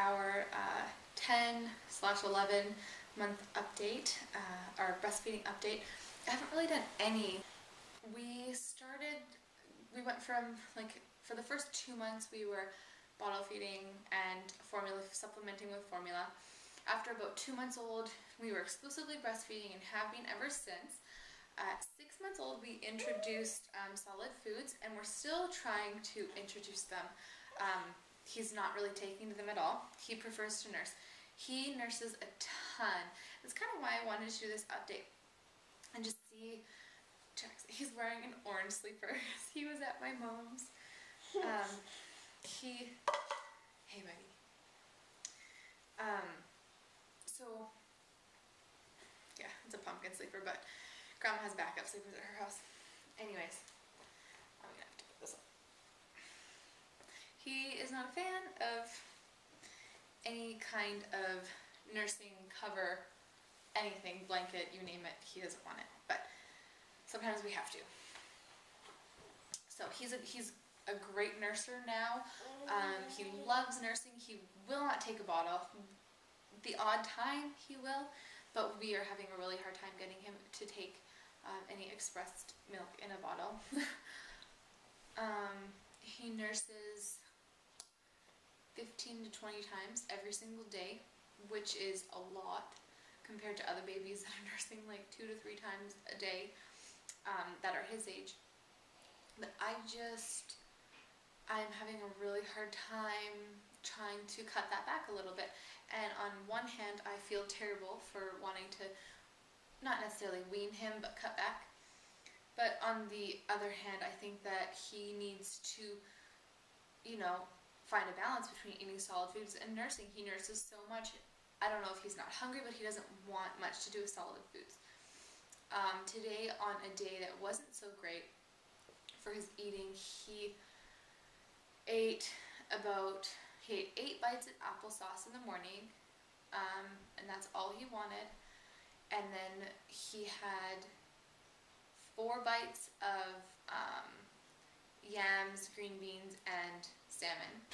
our 10/11 month update, our breastfeeding update. I haven't really done any. We went from, like, for the first 2 months we were bottle feeding and formula, supplementing with formula. After about 2 months old, we were exclusively breastfeeding and have been ever since. At 6 months old, we introduced solid foods, and we're still trying to introduce them. He's not really taking to them at all. He prefers to nurse. He nurses a ton. That's kind of why I wanted to do this update and just see. He's wearing an orange sleeper. He was at my mom's. Hey buddy. So yeah, it's a pumpkin sleeper, but Grandma has backup sleepers at her house. Anyways, I'm gonna have to put this up. He is not a fan of any kind of nursing cover, anything, blanket, you name it, he doesn't want it, but sometimes we have to. So he's a great nurser now. He loves nursing. He will not take a bottle. The odd time he will, but we are having a really hard time getting him to take any expressed milk in a bottle. He nurses 15 to 20 times every single day, which is a lot compared to other babies that are nursing like 2 to 3 times a day that are his age. But I'm having a really hard time trying to cut that back a little bit. And on one hand, I feel terrible for wanting to not necessarily wean him, but cut back. But on the other hand, I think that he needs to, find a balance between eating solid foods and nursing. He nurses so much. I don't know if he's not hungry, but he doesn't want much to do with solid foods. Today, on a day that wasn't so great for his eating, he ate 8 bites of applesauce in the morning, and that's all he wanted. And then he had 4 bites of yams, green beans, and salmon.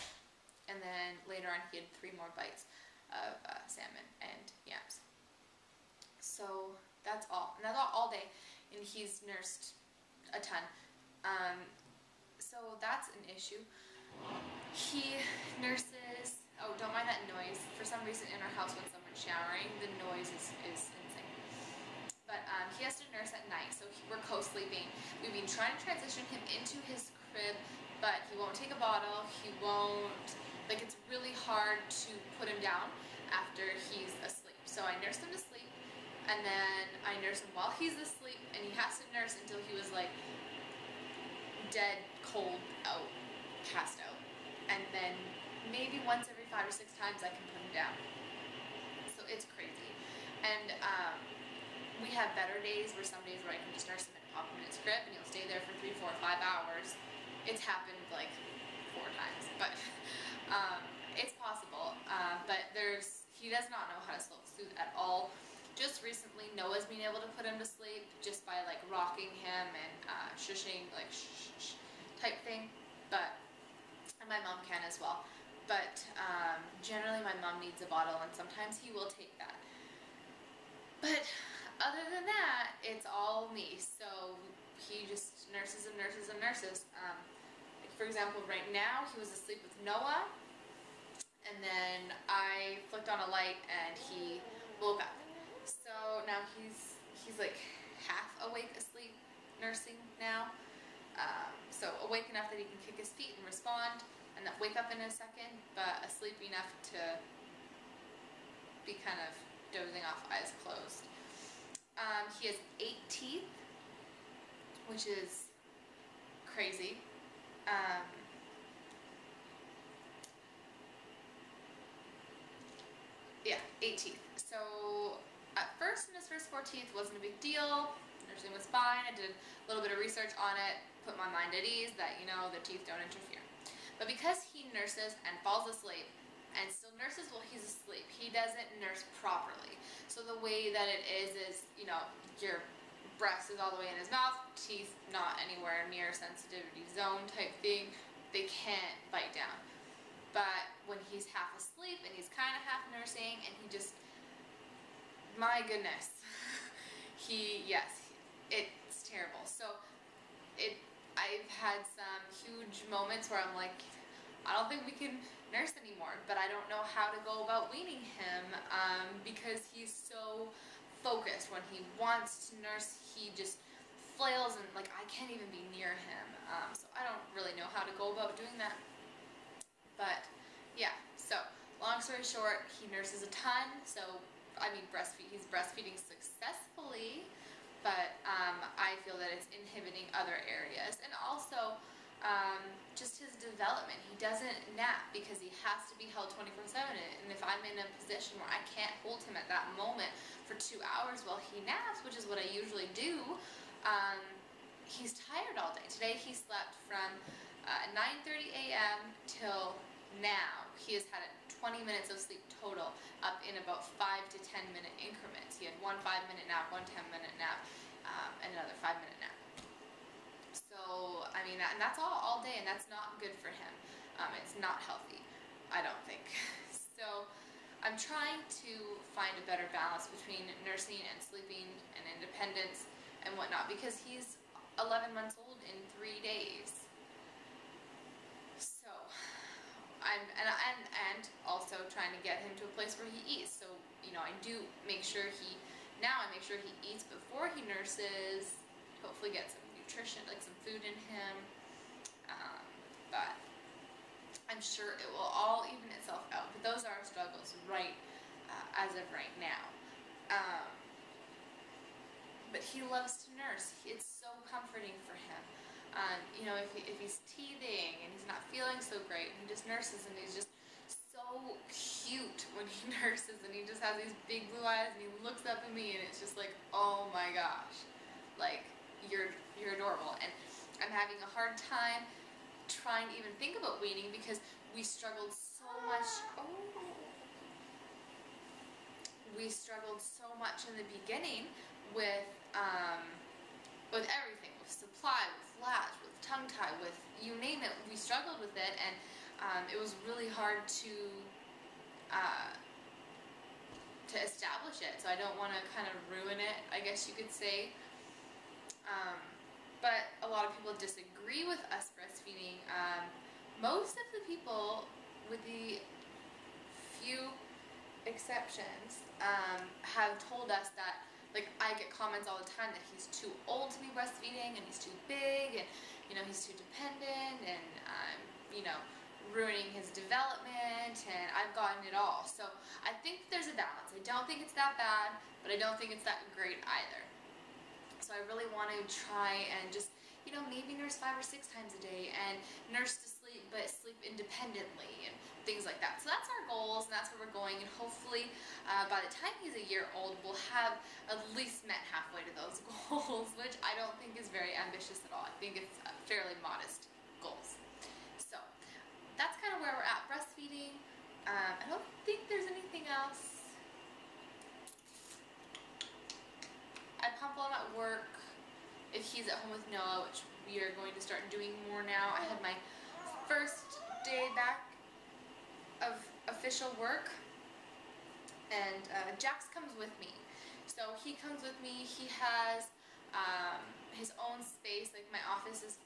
And then later on he had 3 more bites of salmon and yams. So that's all. And that's all day. And he's nursed a ton. So that's an issue. He nurses, oh, don't mind that noise. For some reason in our house when someone's showering, the noise is insane. But he has to nurse at night, so we're co-sleeping. We've been trying to transition him into his crib, but he won't take a bottle. He won't, it's really hard to put him down after he's asleep. So I nurse him to sleep, and then I nurse him while he's asleep, and he has to nurse until he was dead, cold, out, passed out. And then maybe once every 5 or 6 times I can put him down. So it's crazy. And we have better days where some days where I can just nurse him and pop him in his crib and he'll stay there for 3, 4, 5 hours. It's happened 4 times, but it's possible. But he does not know how to self-soothe at all. Just recently, Noah's been able to put him to sleep just by rocking him and shushing, shh, shh type thing. And my mom can as well. But generally my mom needs a bottle, and sometimes he will take that. But other than that, it's all me. So he just nurses and nurses and nurses. For example, right now he was asleep with Noah, and then I flicked on a light and he woke up. So now he's half awake, asleep, nursing now. So awake enough that he can kick his feet and respond, and then wake up in a second, but asleep enough to be kind of dozing off, eyes closed. He has 8 teeth, which is crazy. Yeah, 8 teeth. So at first, in his first 4 teeth, wasn't a big deal. Nursing was fine. I did a little bit of research on it, put my mind at ease that, the teeth don't interfere. But because he nurses and falls asleep, and still nurses while he's asleep, he doesn't nurse properly. So the way that it is, your breast is all the way in his mouth, teeth not anywhere near sensitivity zone type thing. They can't bite down. But when he's half asleep and he's kind of half nursing and he just, my goodness, it's terrible. So I've had some huge moments where I'm like, I don't think we can nurse anymore, but I don't know how to go about weaning him because he's so focused. When he wants to nurse, he just flails and like I can't even be near him. So I don't really know how to go about doing that. But yeah, so long story short, he nurses a ton. So I mean, he's breastfeeding successfully, but I feel that it's inhibiting other areas, and also just his development. He doesn't nap because he has to be held 24/7, and if I'm in a position where I can't hold him at that moment for 2 hours while he naps, which is what I usually do, he's tired all day. Today he slept from 9:30 a.m. till now. He has had 20 minutes of sleep total, up in about 5 to 10 minute increments. He had one 5-minute nap, one 10-minute nap, and another 5-minute nap. So, I mean, and that's all day, and that's not good for him. It's not healthy, I don't think. So, I'm trying to find a better balance between nursing and sleeping and independence and whatnot, because he's 11 months old in 3 days. So, and also trying to get him to a place where he eats. So, you know, I make sure he eats before he nurses, hopefully get some nutrition, like some food in him, but I'm sure it will all even itself out. But those are our struggles as of right now. But he loves to nurse. It's so comforting for him. You know, if he's teething and he's not feeling so great, he just nurses, and he's just so cute when he nurses, and he just has these big blue eyes, and he looks up at me, and it's just like, oh my gosh, like, you're adorable. And I'm having a hard time trying to even think about weaning because we struggled so much. We struggled so much in the beginning with everything, with supply, with latch, with tongue tie, with you name it. We struggled with it, and it was really hard to establish it. So I don't want to kind of ruin it, I guess you could say. But a lot of people disagree with us breastfeeding. Most of the people, with the few exceptions, have told us that, like, I get comments all the time that he's too old to be breastfeeding, and he's too big, and, you know, he's too dependent, and, you know, ruining his development, and I've gotten it all. So I think there's a balance. I don't think it's that bad, but I don't think it's that great either. So I really want to try and just, you know, maybe nurse 5 or 6 times a day, and nurse to sleep, but sleep independently, and things like that. So that's our goals, and that's where we're going, and hopefully by the time he's a year old, we'll have at least met halfway to those goals, which I don't think is very ambitious at all. I think it's fairly modest goals. So that's kind of where we're at breastfeeding. I don't think there's anything else. I pump while I'm at work if he's at home with Noah, which we are going to start doing more now. I had my first day back of official work, and Jax comes with me. So he comes with me. He has his own space. Like, my office is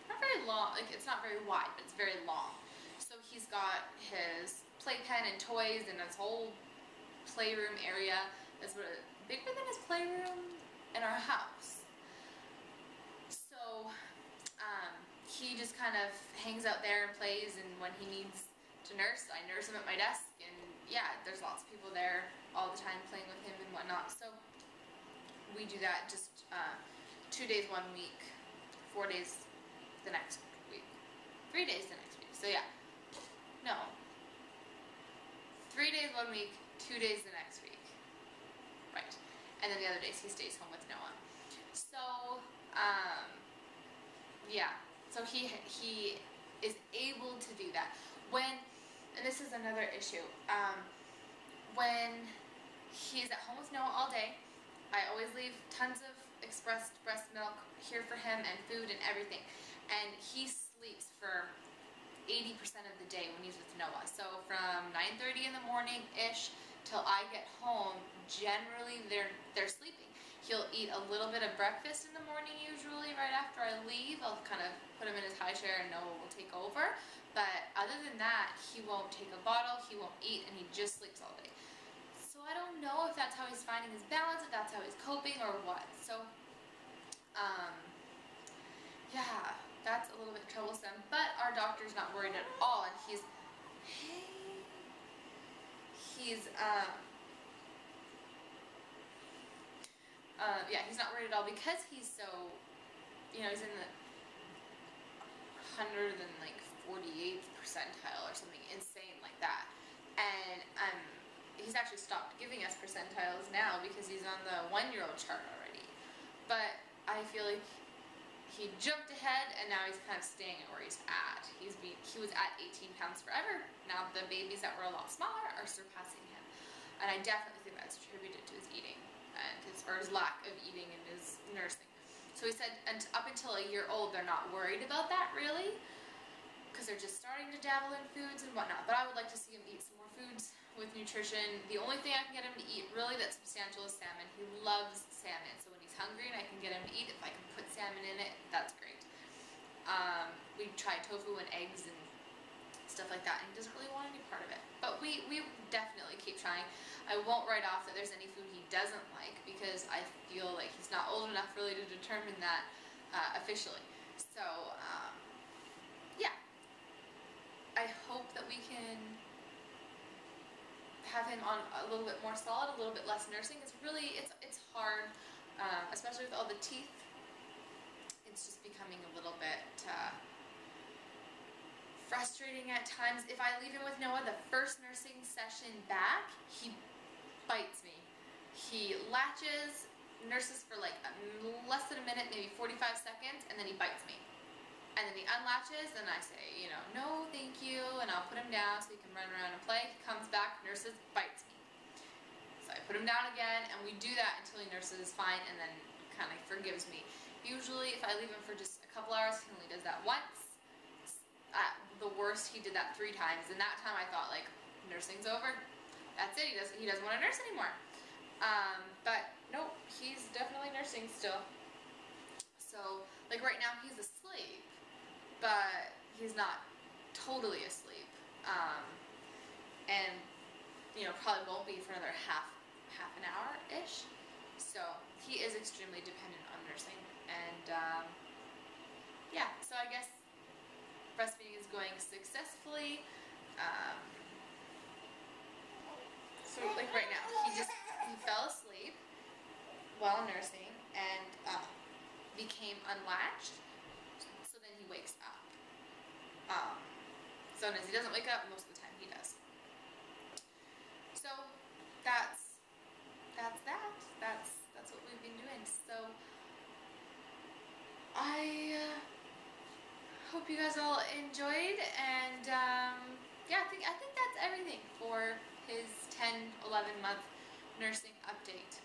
not very long, like, it's not very wide, but it's very long. So he's got his playpen and toys and his whole playroom area that's bigger than his playroom in our house. So he just kind of hangs out there and plays, and when he needs to nurse, I nurse him at my desk, and yeah, there's lots of people there all the time playing with him and whatnot. So we do that just 2 days 1 week, 4 days the next week, 3 days the next week. So yeah, no, 3 days 1 week, 2 days the next week, right? And then the other days he stays home with Noah. So yeah, so he is able to do that. And this is another issue, when he's at home with Noah all day, I always leave tons of expressed breast milk here for him, and food and everything, and he sleeps for 80% of the day when he's with Noah. So from 9:30 in the morning-ish till I get home, generally they're sleeping. He'll eat a little bit of breakfast in the morning usually right after I leave. I'll kind of put him in his high chair and Noah will take over. But other than that, he won't take a bottle, he won't eat, and he just sleeps all day. So I don't know if that's how he's finding his balance, if that's how he's coping, or what. So, yeah, that's a little bit troublesome. But our doctor's not worried at all, and he's yeah, he's not worried at all because he's so, you know, he's in the 148th percentile or something insane like that. And he's actually stopped giving us percentiles now because he's on the 1-year-old chart already. But I feel like he jumped ahead and now he's kind of staying at where he's at. He was at 18 pounds forever. Now the babies that were a lot smaller are surpassing him. And I definitely think that's attributed to his eating and his lack of eating and his nursing. So he said up until a year old they're not worried about that really, because they're just starting to dabble in foods and whatnot. But I would like to see him eat some more foods with nutrition. The only thing I can get him to eat really that's substantial is salmon. He loves salmon, so when he's hungry and I can get him to eat, if I can put salmon in it, that's great. We tried tofu and eggs and stuff like that, and he doesn't really want any part of it. But we definitely keep trying. I won't write off that there's any food he doesn't like because I feel like he's not old enough really to determine that officially. So, yeah. I hope that we can have him on a little bit more solid, a little bit less nursing. It's hard, especially with all the teeth. It's just becoming a little bit frustrating at times. If I leave him with Noah the first nursing session back, he bites me. He latches, nurses for like less than a minute, maybe 45 seconds, and then he bites me. And then he unlatches, and I say, you know, no, thank you, and I'll put him down so he can run around and play. He comes back, nurses, bites me. So I put him down again, and we do that until he nurses fine, and then kind of forgives me. Usually, if I leave him for just a couple hours, he only does that once. At the worst, he did that 3 times, and that time I thought, like, nursing's over. That's it. He doesn't want to nurse anymore. But nope, he's definitely nursing still. So, like right now, he's asleep, but he's not totally asleep. And you know, probably won't be for another half an hour-ish. So he is extremely dependent on nursing, and yeah. So I guess breastfeeding is going successfully. So like right now, he fell asleep while nursing and became unlatched. So then he wakes up. Sometimes he doesn't wake up. Most of the time he does. So that's what we've been doing. So I hope you guys all enjoyed, and yeah, I think that's everything for his 10-11 month nursing update.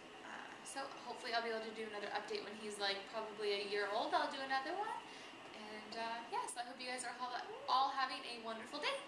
So hopefully I'll be able to do another update when he's like probably a year old. I'll do another one, and yeah, so I hope you guys are all having a wonderful day.